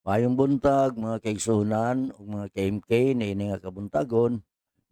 Mayong buntag mga kaigsunan ug mga KMK niini nga kabuntagon,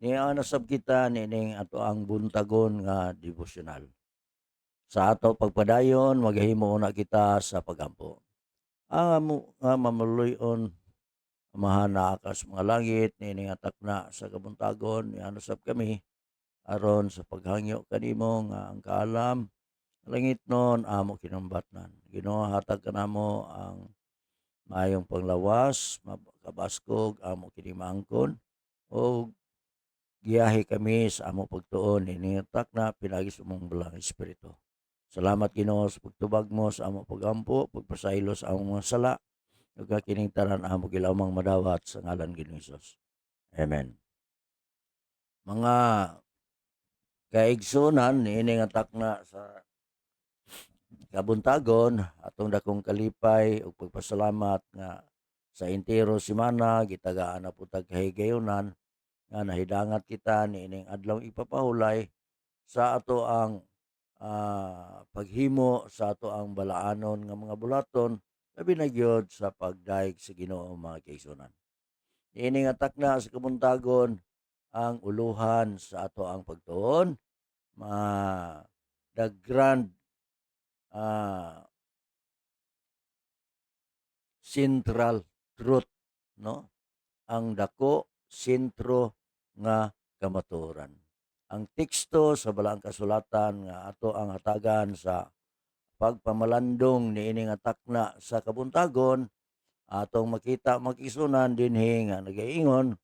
niya nasab kita niining ato ang buntagon nga devosyonal. Sa ato pagpadayon maghimo na kita sa pagampo. Ang amo nga mamuluy-on amahan naa ka sa mga langit niini nga takna sa kabuntagon niya nasab kami aron sa paghangyo kanimo nga ang kaalam langit nun amo kinambatnan. Ginoo hatag kanamo ang maayong panglawas, kabaskog amo kini maangkon o giyahi kami sa amo pagtuon initak na pinagi sa mong belang espiritu. Salamat Ginoo sa pagtubag mo sa amo pagampo, pagpasaylo sa among mga sala, ug kining tanan amo gilamang madawat sa ngalan Ginoong Hesus. Amen. Mga kaigsunan niini nga takna sa kabuntagon atong dakong kalipay ug pagpasalamat nga sa entero semana gitagaan na po tag kahigayunan nga nahidangat kita niining adlaw ipapahulay sa ato ang paghimo sa ato ang balaanon nga mga bulaton labi na gyud sa pagdaig sa Ginoo mga kaigsunan. Niini nga takna sa kabuntagon ang uluhan sa ato ang pagtuon the grand ah, central truth, no? Ang dako sentro nga kamatuoran. Ang teksto sa balaang kasulatan nga ato ang hatagan sa pagpamalandong niini nga takna sa kabuntagon atong makita makisunan dinhi nga nagaingon,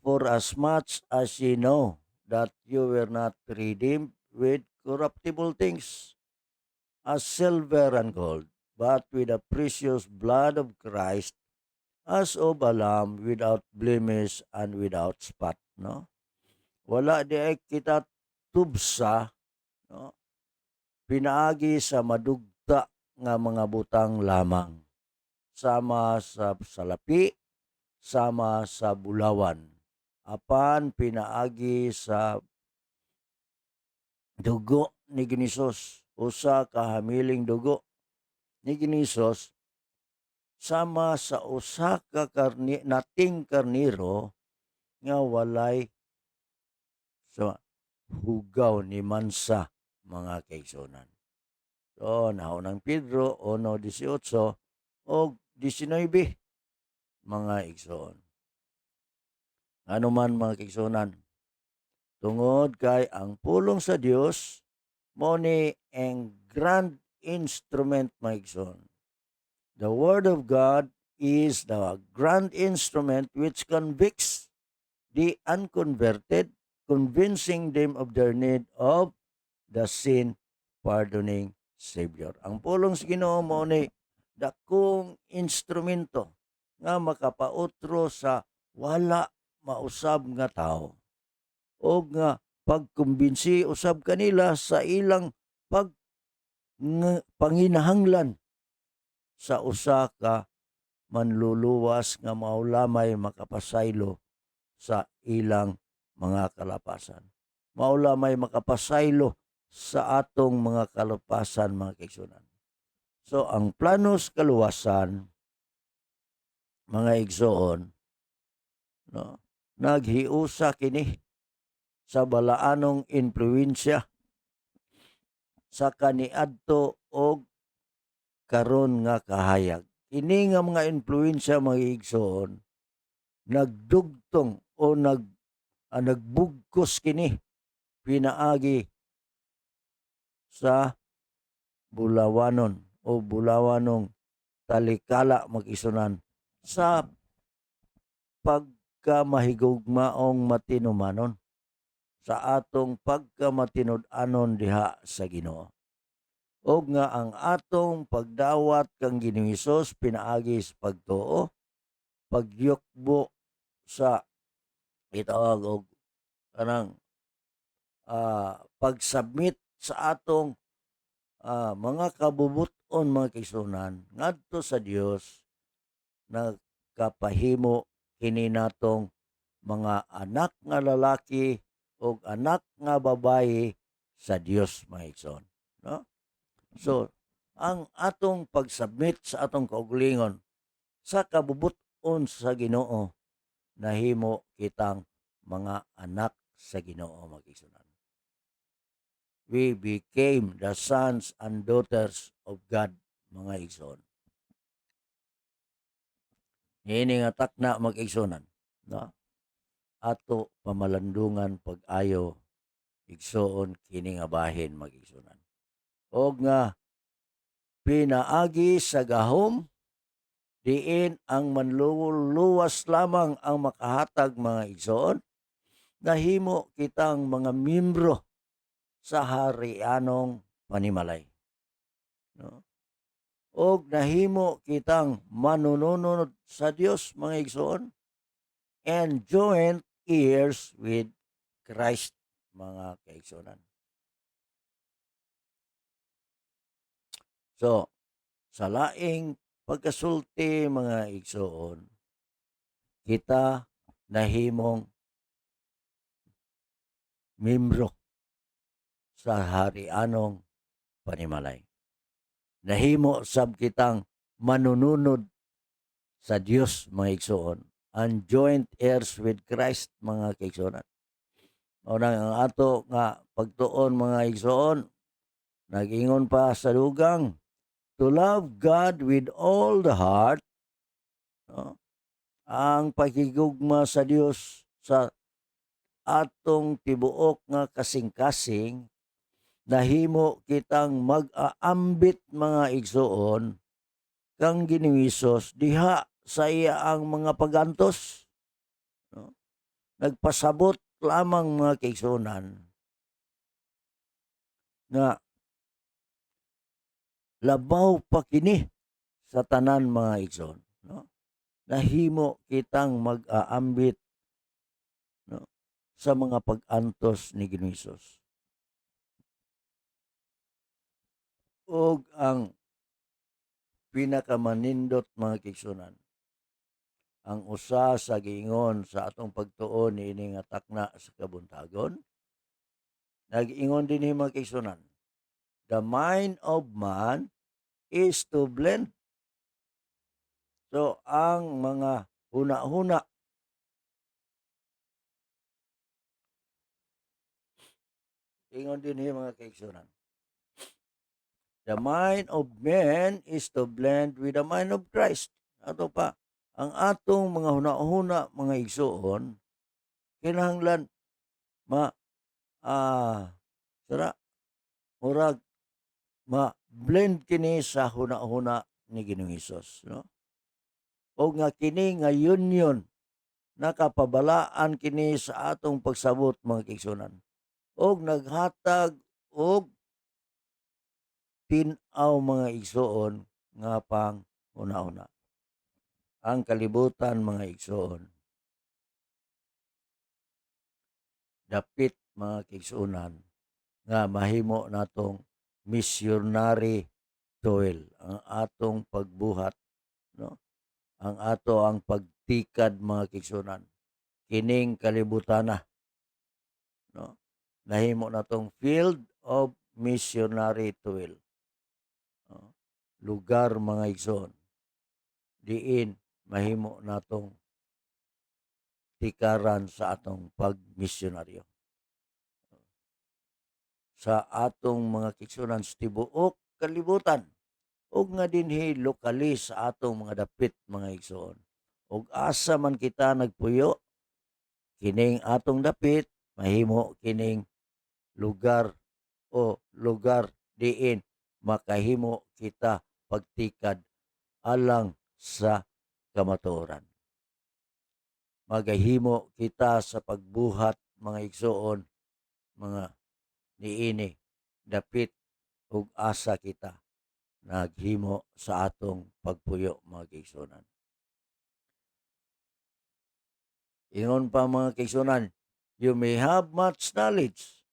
for as much as ye know that you were not redeemed with corruptible things as silver and gold, but with the precious blood of Christ as of a lamb without blemish and without spot, no? Wala di ay kita tubsa, no? Pinaagi sa madugta nga mga butang lamang, sama sa salapi, sama sa bulawan, apan pinaagi sa dugo ni Ginisos, usa ka hamiling dugo ni Ginisos sama sa usa ka nating karniro nga walay sa hugaw ni mansa mga kaigsunan. So, naunang Pedro 1:18 o 19 mga igsoon. Ano man mga kaigsunan, tungod kay ang pulong sa Dios mao ni ang grand instrument mga igsoon. The Word of God is the grand instrument which convicts the unconverted, convincing them of their need of the sin-pardoning Savior. Ang pulong sa Ginoo mao ni dakong instrumento nga makapautro sa wala mausab nga tao o nga pagkumbinsi usab kanila sa ilang panginahanglan sa usa ka manluluwas nga maulamay makapasaylo sa ilang mga kalapasan. Maulamay makapasaylo sa atong mga kalapasan mga kaigsunan. So ang planos kaluwasan mga igsoon, no, naghiusa kini sa balaanong impluwensya sa kaniadto og karon nga kahayag. Ini nga mga impluwensya mga igsoon nagdugtong o nagbugkos kini pinaagi sa bulawanon o bulawanong talikala mag-isunan sa pagkamahigugmaong matinumanon sa atong pagkamatinud-anon diha sa Ginoo. Og nga ang atong pagdawat kang Ginoong Hesus pinaagi sa pagtuo, pagyukbo sa itawag og kanang pag-submit sa atong mga kabubuton mga kaigsunan ngadto sa Dios nagkapahimo kini natong mga anak nga lalaki ug anak nga babayi sa Dios mga igsoon, no? So ang atong pag-submit sa atong kaugalingon sa kabubot-on sa Ginoo nahimo kitang mga anak sa Ginoo mag-igsunan. We became the sons and daughters of God mga igsoon. Niini nga takna mag-igsunan, no? Ato pamalandungan pag-ayo igsoon kini nga bahin mag-igsunan. Og nga pinaagi sa gahom diin ang manluluwas lamang ang makahatag mga igsoon, nahimo kitang mga miyembro sa harianong panimalay. No? Og nahimo kitang manununod sa Dios mga igsoon and joint heirs with Christ mga kaigsunan. So, sa laing pagkasulti mga igsoon, kita nahimong membro sa harianong panimalay. Nahimo sab kitang manununod sa Dios mga igsoon and joint heirs with Christ mga kaigsunan. O ang ato nga pagtuon mga igsoon, nag-ingon pa sa dugang, to love God with all the heart, no? Ang pakigugma sa Dios sa atong tibuok nga kasing-kasing, nahimo kitang mag-aambit mga igsoon kang Ginoong diha sa iya ang mga pagantos. No? Nagpasabot lamang mga kaigsunan nga labaw pa kini sa tanan mga igsoon. No? Nahimo kitang mag-aambit, no, sa mga pag-antos ni Ginoong. Og ang pinakamanindot mga kaigsunan, ang usa sa giingon sa atong pagtuon niini nga takna sa kabuntagon, nag-ingon dinhi mga kaigsunan, the mind of man is to blend. So ang mga huna-huna ingon dinhi mga kaigsunan, the mind of man is to blend with the mind of Christ. Ato pa, ang atong mga huna-huna mga igsoon kinahanglan sara murag ma-blend kini sa huna-huna ni Ginoong Hesus, no? O nga kini nga union nakapabalaan kini sa atong pagsabot mga kaigsunan. Og naghatag og tin-aw mga igsoon nga pang huna-huna. Ang kalibutan mga igsoon, dapit mga kaigsuonan nga mahimo natong missionary toil ang atong pagbuhat, no? Ang ato ang pagtikad mga kaigsuonan kining kalibutana, no? Nahimo natong field of missionary toil, no? Lugar mga igsoon diin mahimo natong tikaran sa atong pagmisyonaryo sa atong mga kaigsuonan sa tibuok kalibutan ug nga dinhi lokali sa atong mga dapit mga igsoon. Ug asa man kita nagpuyo kining atong dapit mahimo kining lugar o lugar diin makahimo kita pagtikad alang sa kamatuoran. Magahimo kita sa pagbuhat mga igsoon mga niini dapit ug asa kita naghimo sa atong pagpuyo mga kaigsuonan. Ingon pa mga kaigsuonan, you may have much knowledge,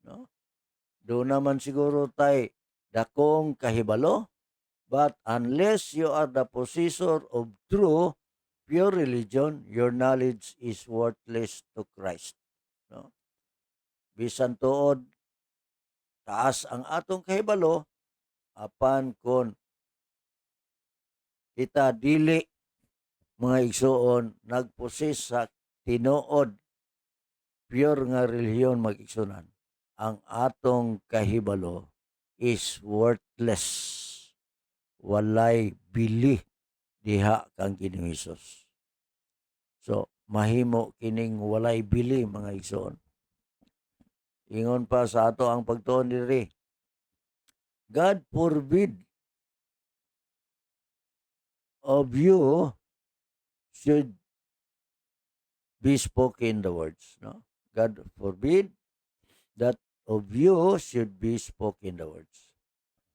no? Do naman siguro tay dakong kahibalo, but unless you are the possessor of true pure religion, your knowledge is worthless to Christ, no? Bisan tuod taas ang atong kahibalo, apan kon kita dili mga igsoon nagposes sa tinuod pure nga relihiyon mag-igsunan, ang atong kahibalo is worthless. Walay bili diha kang Ginoong Hesus. So, mahimo kining walay bili mga igsoon. Ingon pa sa ato ang pagtuon diri, God forbid of you should be spoken the words, no? God forbid that of you should be spoken the words.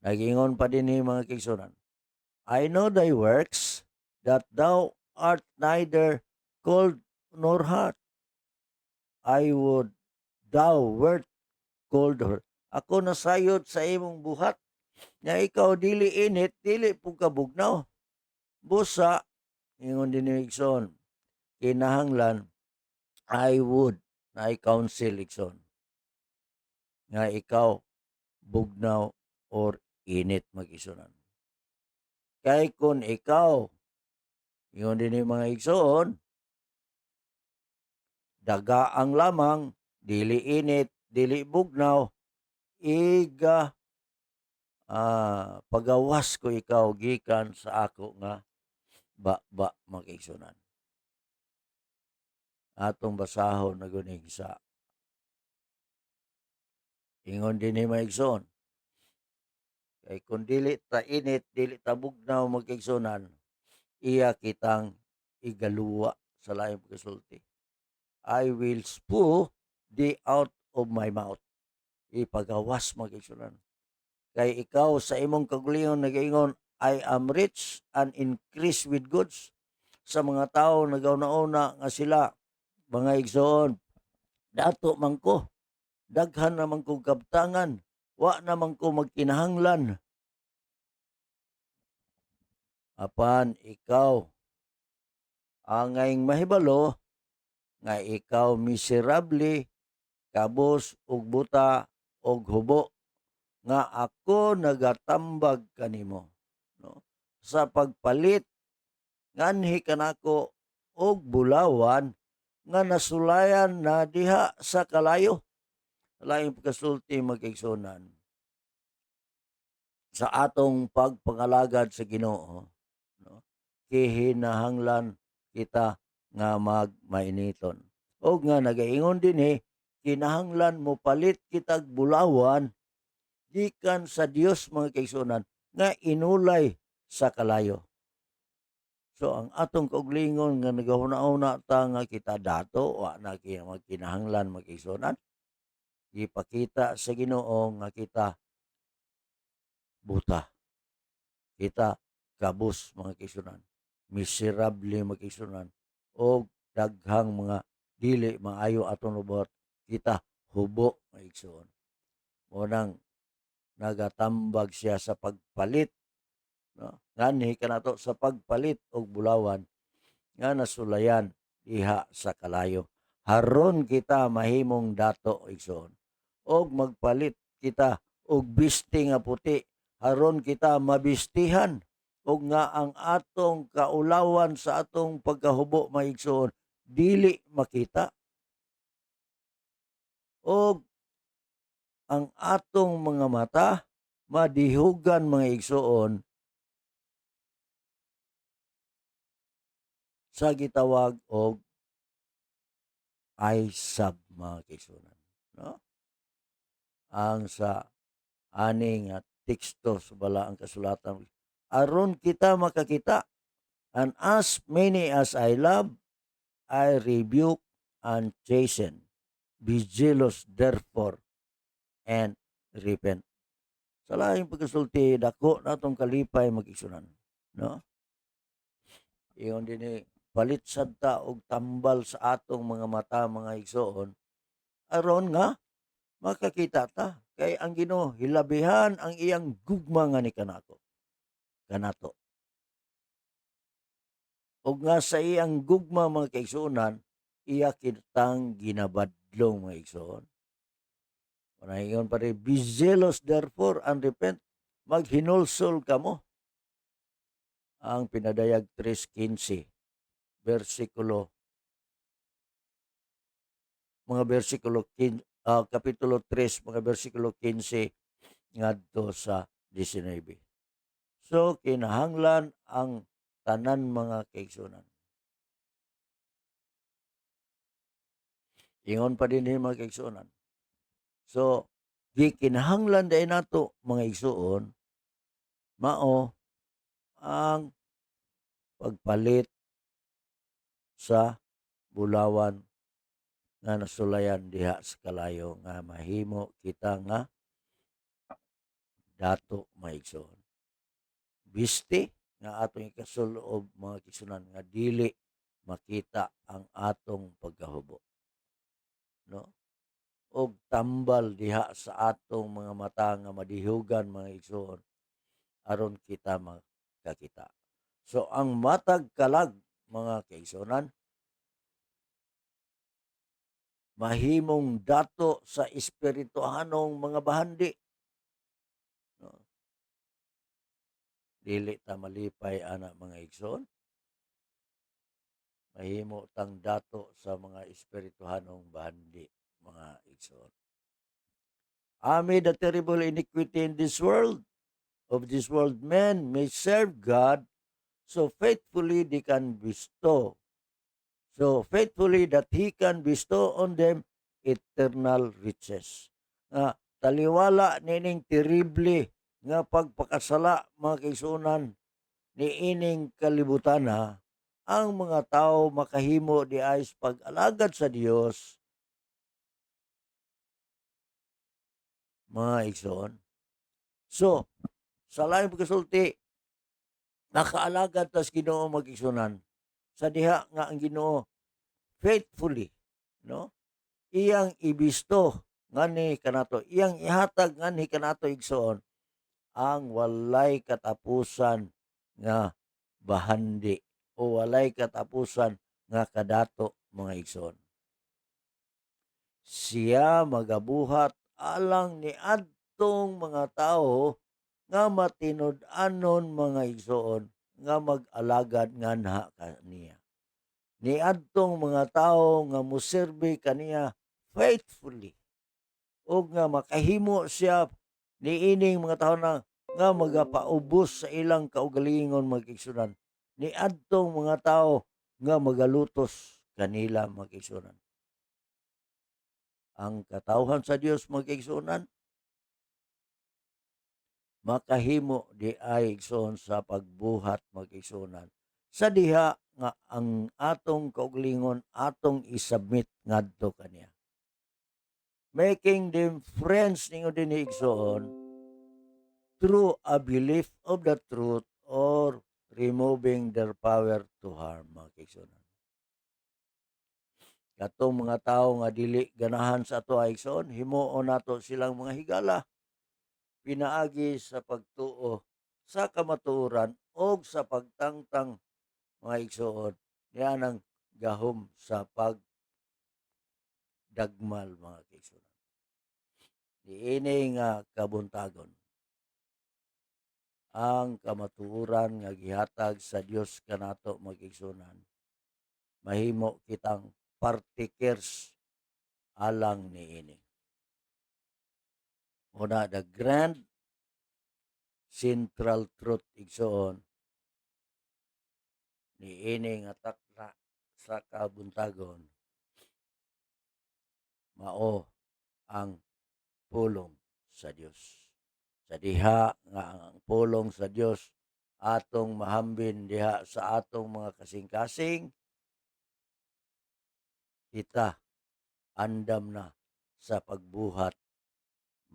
Nagingon pa din ni mga kigsunan, I know thy works, that thou art neither cold nor hot. I would thou wert cold or ako nasayod sa imong buhat, nga ikaw dili init, dili pug kabugnaw. Busa, ingon din ni Igsoon, kinahanglan, I would, na i-counsel Igsoon, nga ikaw bugnaw or init mag-isunan. Kay kung ikaw, ingon din ni mga Igsoon, dagaang lamang, dili init, dili bugnaw, iga pagawas ko ikaw gikan sa ako nga ba mag-igsunan. Atong basahon na guning sa ingon din ni maigsoon, kay kung dili ta init, dili ta bugnaw mag-igsunan, iya kitang igaluwa sa laing pagkasulti. I will spew thee out of my mouth. Ipagawas mag-igsunan. Kay ikaw sa imong kagulingon nagaingon, I am rich and increase with goods. Sa mga tao nagauna-una nga sila, mga igsoon, dato man ko, daghan naman ko kabtangan, wa naman ko magkinahanglan. Apan ikaw, angayng mahibalo, nga ikaw miserable, kabos ug buta ug hubo, nga ako nagatambag kanimo, no? Sa pagpalit nganhi kanako og bulawan nga nasulayan na diha sa kalayo. Laing pagkasulti mag-igsunan sa atong pagpangalagad sa Ginoo, no? Kihinahanglan kita nga magmainiton. O nga nagaingon din kinahanglan mo palit kitag bulawan gikan sa Dios mga kaigsunan nga inulay sa kalayo. So ang atong kauglingon nga nagahuna-una ta nga kita dato wa na magkinahanglan mag-igsunan, ipakita sa Ginoo nga kita buta. Kita kabus mga kaigsunan, miserable mag-igsunan, o daghang mga dili maayo atong lubot, kita hubo nga igsoon. Munang nagatambag siya sa pagpalit, no? Nganhi kanato sa pagpalit og bulawan nga nasulayan diha sa kalayo. Haron kita mahimong dato igsoon. Og magpalit kita og bisti nga puti, haron kita mabistihan, og nga ang atong kaulawan sa atong pagkahubo maigsoon dili makita. Og ang atong mga mata madihugan mga igsoon sa gitawag og eyesab mga kaigsunan, no? Ang sa ani nga teksto sa balaang kasulatan, aron kita makakita, and as many as I love, I rebuke and chasten. Be jealous therefore and repent. Sa laing pagkasulti, dako natong kalipay mag-igsunan, no? Iyon din palit sadta og tambal sa atong mga mata mga igsoon, aron nga makakita ta kay ang Ginoo hilabihan ang iyang gugma nga ni kanato. Og nga sa iyang gugma mga kaigsuonan, iya kitang ginabadlong mga igsoon. Manaingon pa rin, be zealous therefore and repent. Maghinulsol ka mo. Ang pinadayag 3:15. bersikulo kapitulo 3 mga bersikulo 15 ngadto sa 19. So kinahanglan ang tanan mga kaigsunan. Ingon pa dinhi mga kaigsunan. So gikinahanglan dai nato mga igsuon mao ang pagpalit sa bulawan nga nasulayan diha sa kalayo nga mahimo kita nga dato maigsoon. Biste nga atong ikasulob mga kisunan nga dili makita ang atong pagkahubo. No? Og tambal diha sa atong mga mata nga madihugan mga igsoon aron kita makakita. So ang matag kalag mga kaigsonan mahimong dato sa espirituhanong mga bahandi. No? Dili ta malipay ana mga igsoon. Mahimo tang dato sa mga espirituhanong bahandi mga igsoon. Amid the terrible iniquity in this world, of this world, men may serve God so faithfully they can bestow. So faithfully that He can bestow on them eternal riches. Nga taliwala nining terrible nga pagpakasala mga kaigsuonan ni ining kalibutan ang mga tao makahimo di ay pag-alagad sa Dios mga igsoon. So sa laing pagkasulti nakaalagad tas Ginoo mag-igsunan sa diha nga ang Ginoo faithfully, no? Iyang ibisto ngani kanato, iyang ihatag ngani kanato igsoon ang walay katapusan nga bahandi o walay katapusan nga kadato mga igsoon. Siya magabuhat alang ni adtong mga tao nga matinud-anon mga igsoon nga mag-alagad nganha kaniya. Niadtong mga tao nga moserbe kaniya faithfully o nga makahimo siya niining mga tao na nga magapaubos sa ilang kaugalingon magigsunan. Niadtong mga tao nga magalutos kanila magigsunan. Ang katawhan sa Dios magigsunan makahimo di ay igsoon sa pagbuhat magigsunan sa diha nga ang atong kaugalingon atong isubmit ngadto kaniya. Making them friends ninyo din igsoon through a belief of the truth or removing their power to harm mga kaigsunan. Katong mga tao nga dili ganahan sa ato igsoon himuon nato silang mga higala pinaagi sa pagtuo sa kamatuoran o sa pagtangtang mga igsoon niya nang gahom sa pagdagmal mga kaigsunan. Diini nga kabuntagon ang kamatuoran nga gihatag sa Dios kanato mag-igsunan mahimo kitang partakers alang niini. Una, the grand central truth igsoon niini nga takna sa kabuntagon mao ang pulong sa Dios. Sa diha nga ang pulong sa Dios atong mahambin diha sa atong mga kasing-kasing kita andam na sa pagbuhat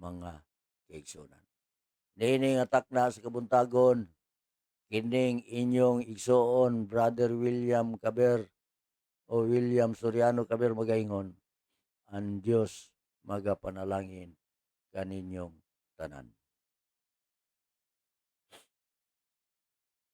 mga kaigsunan. Niini nga takna sa kabuntagon kining inyong igsuon Brother William Caber o William Soriano Caber magaingon, ang Dios magapanalangin kaninyong tanan.